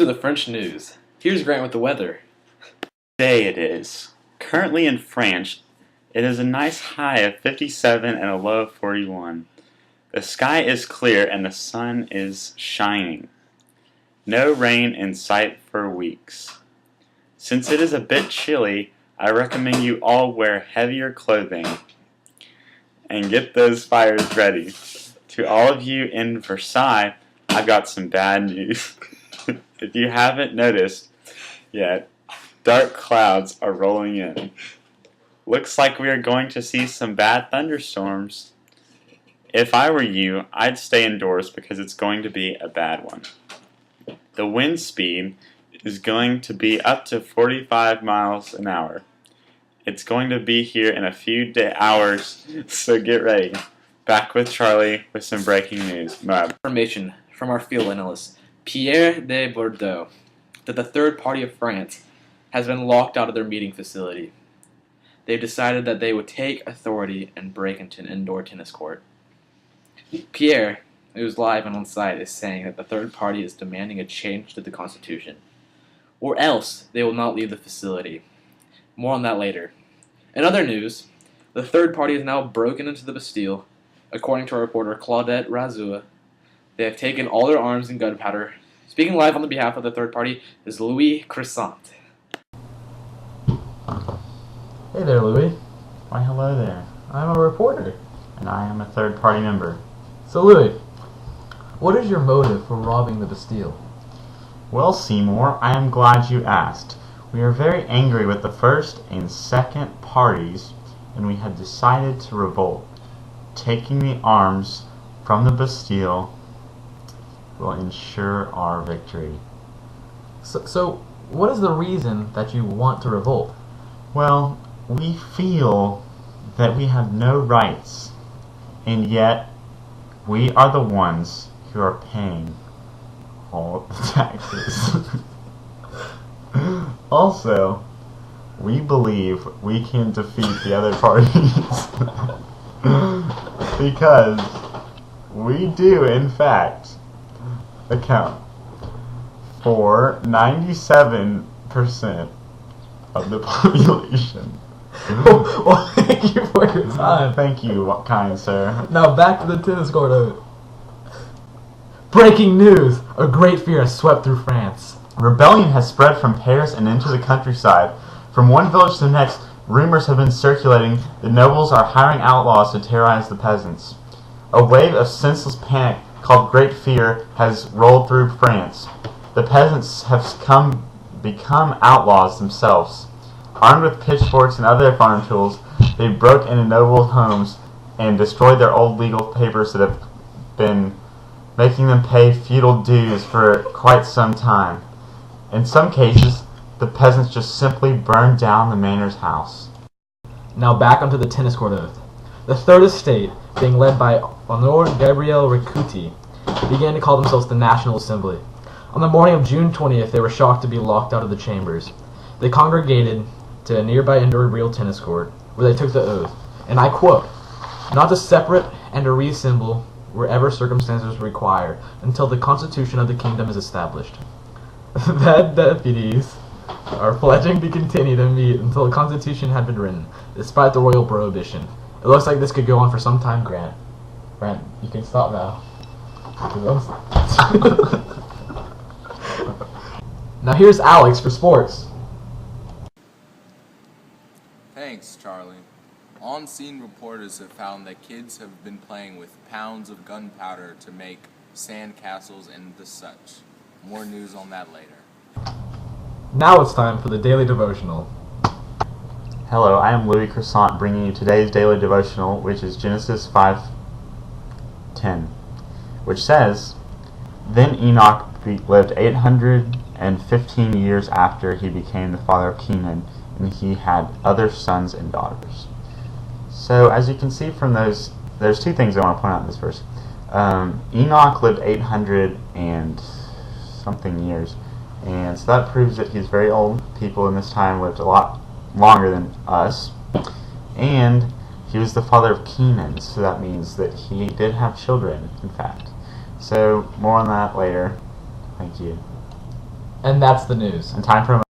To the French news. Here's Grant with the weather. Day it is. Currently in France, it is a nice high of 57 and a low of 41. The sky is clear and the sun is shining. No rain in sight for weeks. Since it is a bit chilly, I recommend you all wear heavier clothing and get those fires ready. To all of you in Versailles, I've got some bad news. If you haven't noticed yet, dark clouds are rolling in. Looks like we are going to see some bad thunderstorms. If I were you, I'd stay indoors because it's going to be a bad one. The wind speed is going to be up to 45 miles an hour. It's going to be here in a few hours, so get ready. Back with Charlie with some breaking news. Information from our field analyst, Pierre de Bordeaux, that the third party of France has been locked out of their meeting facility. They've decided that they would take authority and break into an indoor tennis court. Pierre, who's live and on site, is saying that the third party is demanding a change to the Constitution, or else they will not leave the facility. More on that later. In other news, the third party has now broken into the Bastille. According to our reporter Claudette Razua, they have taken all their arms and gunpowder. Speaking live on the behalf of the third party is Louis Crescent. Hey there, Louis. Why, hello there. I'm a reporter. And I am a third party member. So, Louis, what is your motive for robbing the Bastille? Well, Seymour, I am glad you asked. We are very angry with the first and second parties, and we have decided to revolt. Taking the arms from the Bastille will ensure our victory. So what is the reason that you want to revolt? Well, we feel that we have no rights, and yet we are the ones who are paying all the taxes. Also, we believe we can defeat the other parties because we do, in fact, account for 97% of the population. Well, thank you for your time. Thank you, kind sir. Now back to the tennis court of it. Breaking news! A great fear has swept through France. Rebellion has spread from Paris and into the countryside. From one village to the next, rumors have been circulating that nobles are hiring outlaws to terrorize the peasants. A wave of senseless panic called Great Fear has rolled through France. The peasants have become outlaws themselves. Armed with pitchforks and other farm tools, they broke into noble homes and destroyed their old legal papers that have been making them pay feudal dues for quite some time. In some cases, the peasants just simply burned down the manor's house. Now back onto the tennis court oath. The Third Estate, being led by Honor Gabriel Ricuti, began to call themselves the National Assembly. On the morning of June 20th, they were shocked to be locked out of the chambers. They congregated to a nearby indoor real tennis court, where they took the oath, and I quote, "Not to separate and to reassemble wherever circumstances require, until the Constitution of the Kingdom is established." The deputies are pledging to continue to meet until the Constitution had been written, despite the royal prohibition. It looks like this could go on for some time, Grant. Grant, you can stop now. Now here's Alex for sports. Thanks, Charlie. On-scene reporters have found that kids have been playing with pounds of gunpowder to make sand castles and the such. More news on that later. Now it's time for the Daily Devotional. Hello, I am Louis Crescent bringing you today's daily devotional, which is Genesis 5:10, which says, "Then Enoch lived 815 years after he became the father of Kenan, and he had other sons and daughters." So, as you can see from those, there's two things I want to point out in this verse. Enoch lived 800 and something years, and so that proves that he's very old. People in this time lived a lot longer than us, and he was the father of Kenan, so that means that he did have children, in fact. So, more on that later. Thank you. And that's the news. And time for